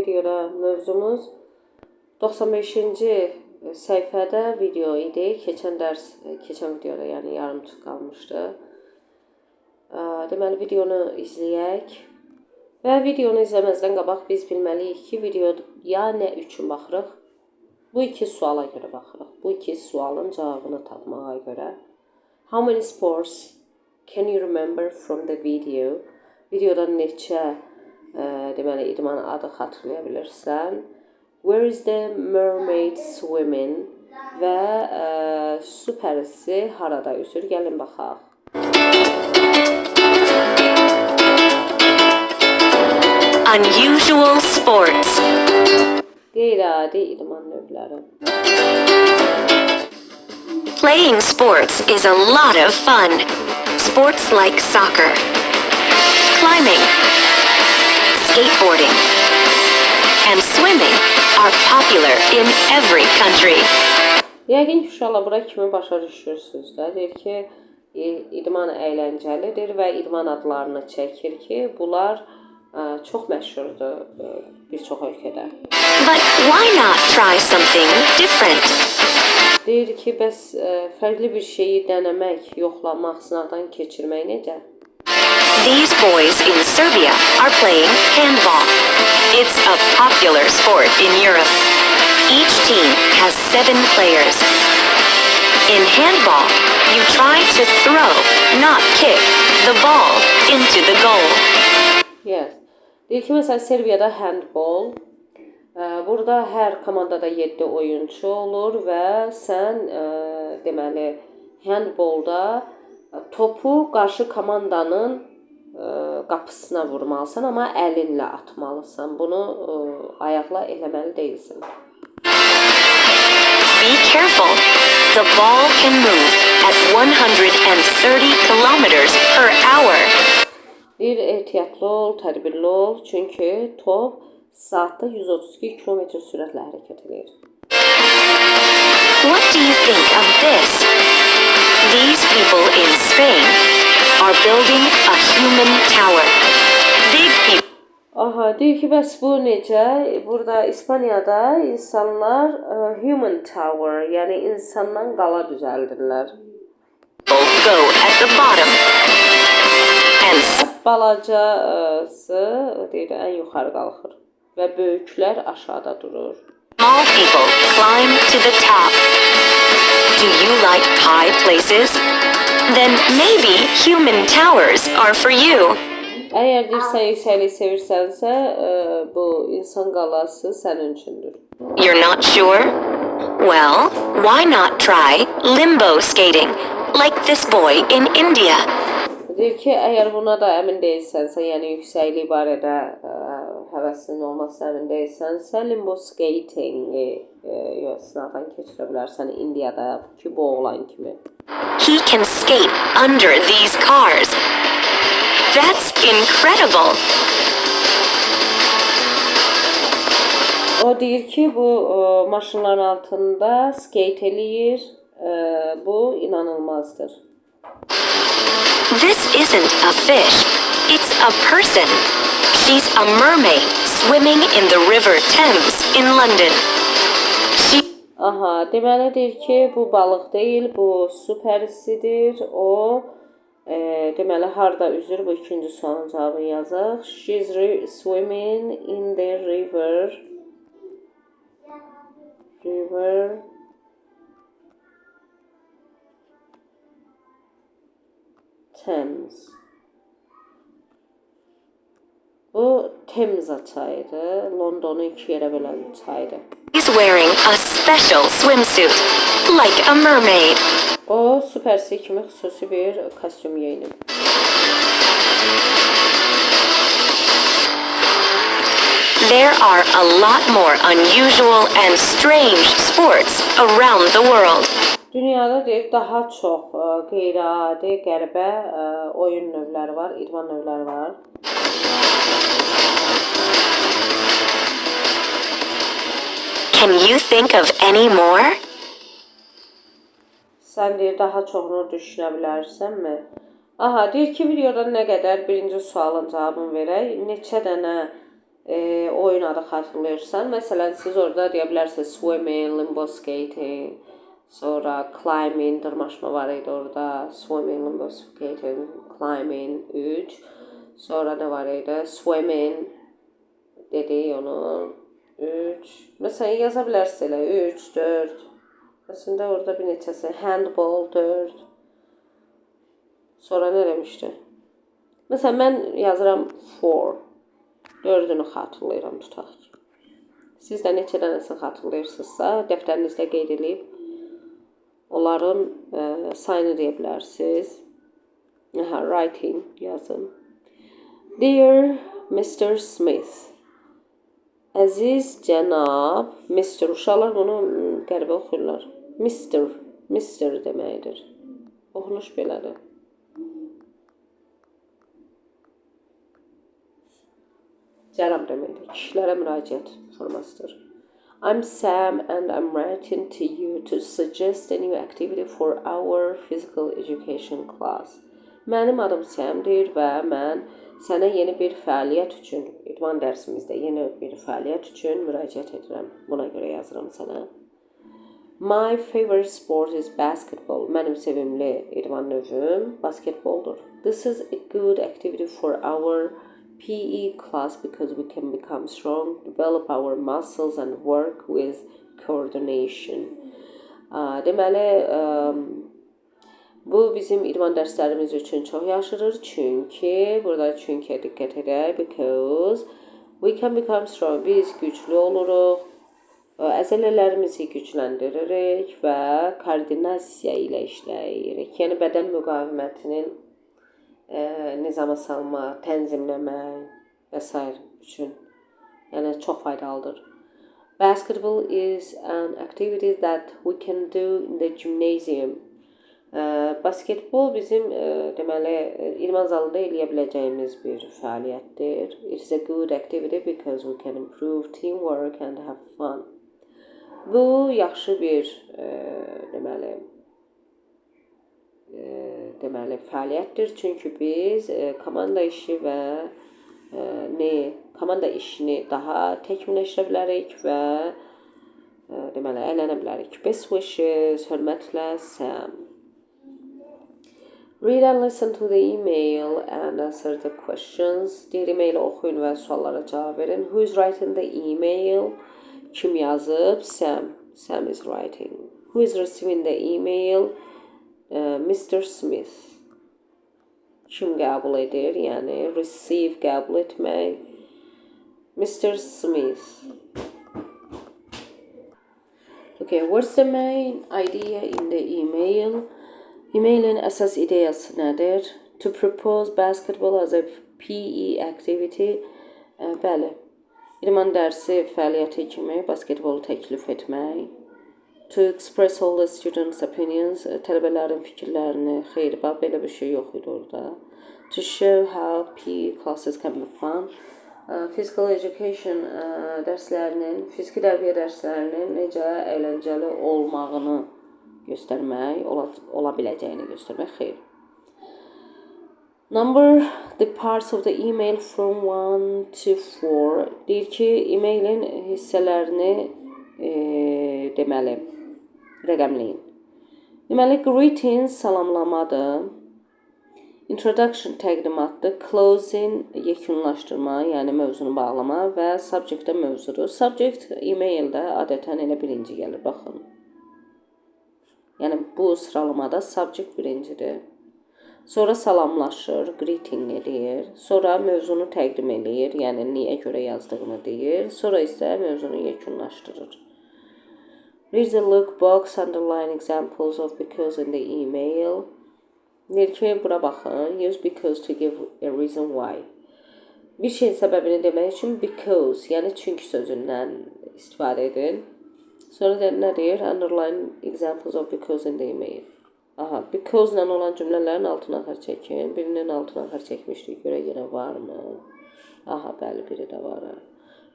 videoda mövzumuz 95-ci səhifədə video idi. Keçən videoda, yəni yarımçıq qalmışdı. Deməli, videonu izləyək. Və videonu izləməzdən qabaq biz bilməliyik ki, videoya nə üçün baxırıq? Bu iki suala görə baxırıq. Bu iki sualın cavabını tapmağa görə. How many sports can you remember from the video? Videodan neçə deməli, idman adı xatırlaya bilirsən? Where is the mermaid swimming? Və su pərisi harada üzür? Gəlin baxaq. Unusual sports. Qeyri-adi idman növləri. Playing sports is a lot of fun. Sports like soccer, climbing, skateboarding, and swimming are popular in every country. Yəqin ki, uşaqlar bura kimi başa düşürsünüz də. Deyir ki, idman əyləncəlidir və idman adlarını çəkir ki, bunlar çox məşhurdur bir çox ölkədə. But why not try something different? Deyir ki, bəs fərqli bir şeyi denəmək, yoxlamaq, sınavdan keçirmək necə? These boys in Serbia are playing handball. It's a popular sport in Europe. Each team has 7 players. In handball, you try to throw, not kick, the ball into the goal. Yes. Deyir ki, məsələn, Serbiyada handball. Burada hər komandada 7 oyuncu olur və sən deməli handballda topu qarşı komandanın qapısına vurmalısan, amma əlinlə atmalısan. Bunu ayaqla eləməli deyilsən. Be careful. The ball can move at 130 kilometers per hour. Bir ehtiyatlı ol, tədbirli ol, çünki top saatda 132 km sürətlə hərəkət edir. What do you think of this? These people in Spain are building a human tower. Big people. Aha, deyir ki, bəs bu necə? Burada İspaniyada insanlar human tower, yəni insandan qala düzəldirlər. Go at the bottom. And Balacası deyir, ən yuxarı qalxır və böyüklər aşağıda durur. small people climb to the top. Do you like high places? Then maybe human towers are for you. Əgər deyirsən yüksəkliyi sevirsənsə, bu insan qalası sənin üçündür. You're not sure? Well, why not try limbo skating, like this boy in India? Deyir ki, əgər buna da əmin deyilsənsə, yəni yüksəklik barədə həvəsin olmasına əmin deyilsənsə, limbo skatingi sınavdan keçirə bilərsən İndiyada ki, bu oğlan kimi. He can skate under these cars. That's incredible. O deyir ki, bu maşınların altında skate eləyir. Bu inanılmazdır. This isn't a fish. It's a person. She's a mermaid swimming in the River Thames in London. Aha, deməli deyir ki, bu balıq deyil, bu su pərisidir. O deməli harda üzür? Bu ikinci sualın cavabını yazaq. She's swimming in the river Thames. Bu Temza çayıdır. Londonu iki yerə bölən çaydır. He's wearing a special swimsuit, like a mermaid. O su pərisi kimi xüsusi bir kostyum geyinib. There are a lot more unusual and strange sports around the world. Dünyada deyir, daha çox qeyri-adi, qəribə oyun növləri var, idman növləri var. Can you think of any more? Sən deyir, daha çoxunu düşünə bilərsənmi? Aha, deyir ki, videoda nə qədər birinci sualın cavabını verək. Neçə dənə oyun adı xatırlayırsan. Məsələn, siz orada deyə bilərsiniz swimming, limbo skating, sonra climbing, dırmaşma var idi orada. Swimming, limbo skating, climbing 3. Sonra nə var idi? Swimming dedik onu 3. Məsələn, yaza bilərsiniz elə 3, 4. Aslında orada bir neçəsi. Handball 4. Sonra nə demişdi? Məsələn, mən yazıram 4. 4-ünü xatırlayıram tutaq ki. Siz də neçə dənəsini xatırlayırsınızsa, dəftərinizdə qeyd edib onların sayını deyə bilərsiniz. Writing yazın. Dear Mr. Smith. Əziz cənab Mr. Uşaqlar bunu qəribə oxuyurlar. Mr. deməkdir. Oxunuş belədir. Cənab deməkdir. Kişilərə müraciət formasıdır. I'm Sam and I'm writing to you to suggest a new activity for our physical education class. Mənim adım Sam'dir və mən sənə yeni bir fəaliyyət üçün, idman dərsimizdə yeni bir fəaliyyət üçün müraciət edirəm. Buna görə yazıram sənə. My favorite sport is basketball. Mənim sevimli idman növüm basketboldur. This is a good activity for our PE class because we can become strong, develop our muscles and work with coordination. Deməli, bu bizim idman dərslərimiz üçün çox yaxşıdır. Çünki, burada çünkiyə diqqət edək, because we can become strong. Biz güclü oluruq, əzələlərimizi gücləndiririk və koordinasiya ilə işləyirik. Yəni, bədən müqavimətinin nizama salma, tənzimləmək və s. üçün. Yəni, çox faydalıdır. Basketball is an activity that we can do in the gymnasium. Basketbol bizim, deməli, idman zalında eləyə biləcəyimiz bir fəaliyyətdir. It is a good activity because we can improve teamwork and have fun. Bu, yaxşı bir, deməli, fəaliyyətdir. Çünki biz komanda işi və komanda işini daha təkmilləşdirə bilərik və deməli, əylənə bilərik. Best wishes, hörmətlə Sam. Read and listen to the email and answer the questions. Deyir, e-maili oxuyun və suallara cavab verin. Who is writing the email? Kim yazıb? Sam. Sam is writing. Who is receiving the email? Mr. Smith. Kim qəbul edir? Yəni, receive qəbul etmək. Mr. Smith. Okay, what's the main idea in the email? Emailin əsas ideyası nədir? To propose basketball as a PE activity. Bəli, idman dərsi fəaliyyəti kimi basketbolu təklif etmək. To express all the students' opinions. Tələbələrin fikirlərini, xeyr, belə bir şey yox idi orada. To show how PE classes can be fun. Physical education dərslərinin, fiziki tərbiyə dərslərinin necə əyləncəli olmağını göstərmək, ola biləcəyini göstərmək, xeyr. Number the parts of the email from 1 to 4. Deyir ki, emailin hissələrini deməli, rəqəmləyin. Deməli, greetings salamlamadır. Introduction təqdimatdır. Closing yekunlaşdırma, yəni mövzunu bağlama və subject də mövzudur. Subject emaildə adətən elə birinci gəlir, baxın. Yəni, bu sıralamada subject birincidir. Sonra salamlaşır, greeting edir. Sonra mövzunu təqdim edir, yəni niyə görə yazdığını deyir. Sonra isə mövzunu yekunlaşdırır. Read the look box, underline examples of because in the email. Deyir ki, bura baxın. Use because to give a reason why. Bir şeyin səbəbini demək üçün because, yəni çünki sözündən istifadə edin. Sonra nə deyir? Underline examples of because in the email. Aha, because ilə olan cümlələrin altına xər çəkin. Birinin altına xər çəkmişdik. Görə yenə varmı? Aha, bəli, biri də var.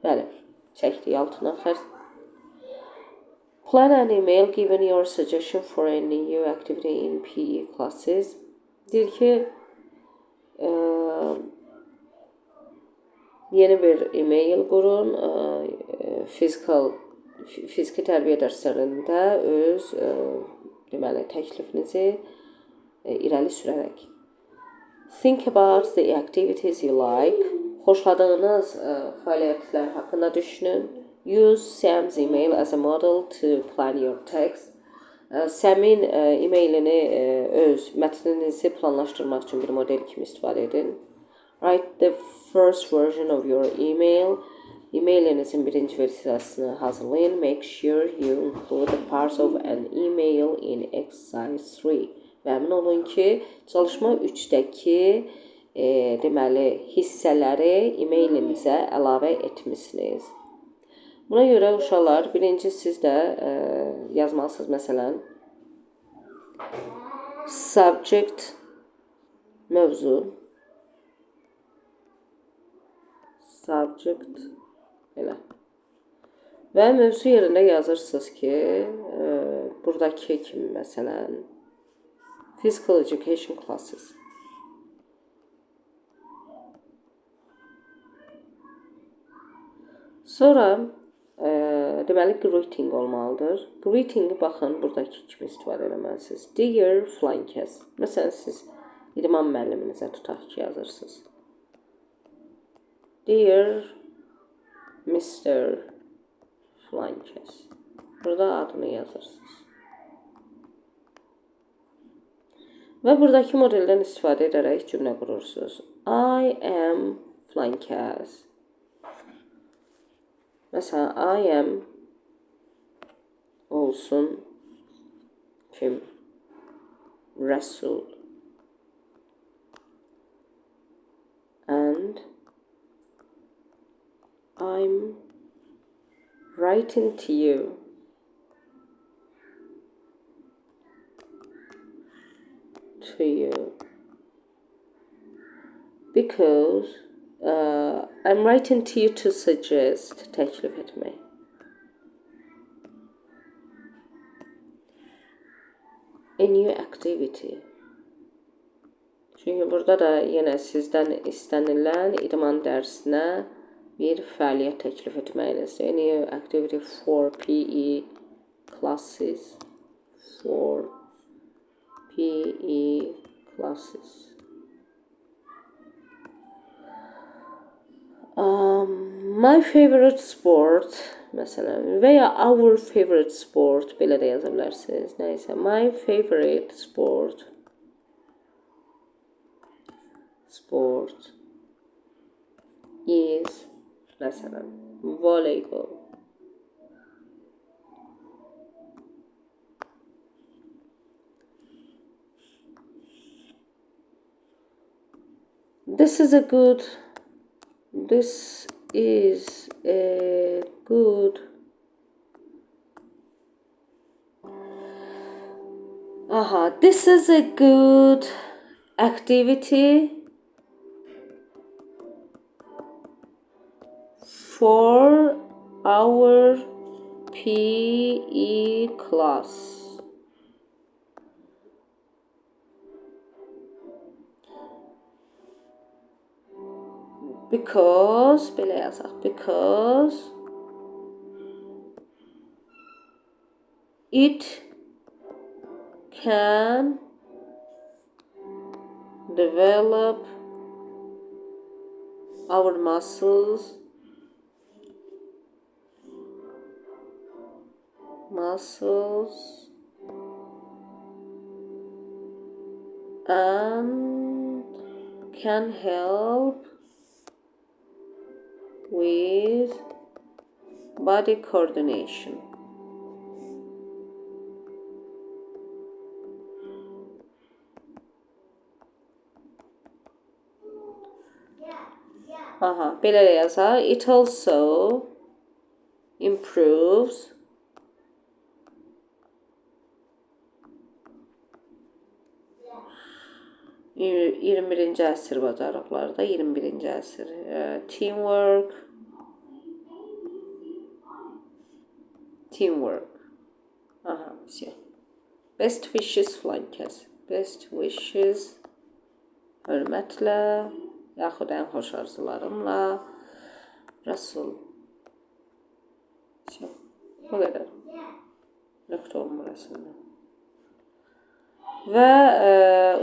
Bəli, çəkdik altına xər. Plan an email given your suggestion for a new activity in PE classes. Deyir ki, Yeni bir e-mail qurun. Fiziki tərbiyə dərslərində öz deməli təklifinizi irəli sürərək. Think about the activities you like. Xoşladığınız fəaliyyətlər haqqında düşünün. Use Sam's email as a model to plan your text. Sam'in e-mailini öz mətninizi planlaşdırmaq üçün bir model kimi istifadə edin. Write the first version of your email. E-mailinizin birinci versiyasını hazırlayın. Make sure you include the parts of an email in exercise 3. Və əmin olun ki, çalışma 3-dəki deməli hissələri e-mailinizə əlavə etmisiniz. Buna görə uşaqlar, birinci siz də yazmalısınız məsələn subject mövzu, subject belə. Və mövzu yerində yazırsınız ki, buradakı kimi məsələn physical education classes. Sonra deməli greeting olmalıdır. Greetingi baxın buradakı kimi istifadə etməlisiniz. Dear Flankes. Məsələn siz İdman müəlliminizə tutaq ki yazırsınız. Dear Mr. Flankes. Burada adını yazırsınız. Və buradakı modeldən istifadə edərək cümlə qurursunuz. I am Flankes. Mesela I am olsun kim? Resul. And I'm writing to you. Because I'm writing to you to suggest, təklif etmək. A new activity. Çünki burada da yenə sizdən istənilən idman dərsinə bir fəaliyyət təklif etməyinizdir. A new activity for PE classes. For PE classes. My favorite sport məsələn və ya our favorite sport belə də yaza bilərsiniz. Nəysə, my favorite sport is məsələn voleybol. This is a good activity for our PE class. Because belə yazaq. Because it can develop our muscles and can help with body coordination. Belə də yazaq. It also improves (21-ci əsr bacarıqlarda, 21-ci əsr teamwork. Best wishes Flankes. Best wishes hörmətlə yaxud ən xoş arzularımla. Rəsul. Bu qədər. Nöqtə olunmasında. Və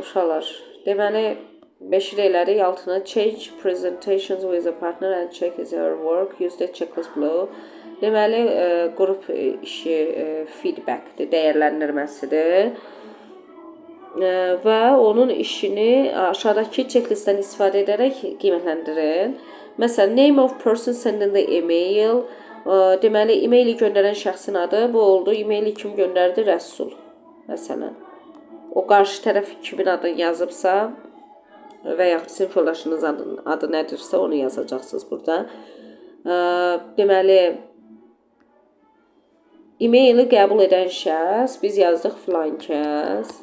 uşaqlar, deməli 5 elədik altına change presentations with a partner and check is your work. Use the checklist below. Deməli qrup işi feedbackdir, dəyərləndirməsidir. Və onun işini aşağıdakı checklistdən istifadə edərək qiymətləndirin. Məsələn, name of person sending the email. Deməli, e-maili göndərən şəxsin adı bu oldu. E-maili kim göndərdi? Rəsul. Məsələn, o qarşı tərəf kimin adını yazıbsa və yaxud sinif yoldaşınızın adı nədirsə onu yazacaqsınız burada. Deməli, e-maili qəbul edən şəxs, biz yazdıq filan kəs.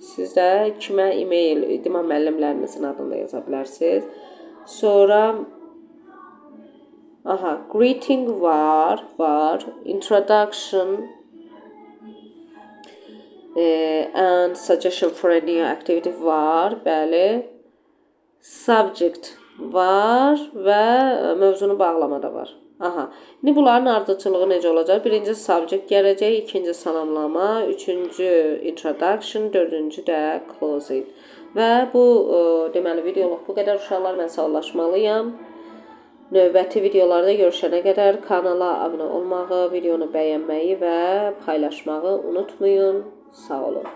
Siz də kimə e-mail, demək müəllimlərinizin adını da yaza bilərsiniz. Sonra greeting var, introduction and suggestion for a new activity var, bəli. Subject var və mövzunu bağlama da var. İndi bunların ardıcılığı necə olacaq? Birinci subject gələcək, ikinci salamlama, üçüncü introduction, dördüncü də closing. Və bu deməli videoluq bu qədər uşaqlar, mən sağollaşmalıyam. Növbəti videolarda görüşənə qədər kanala abunə olmağı, videonu bəyənməyi və paylaşmağı unutmayın. Sağ olun.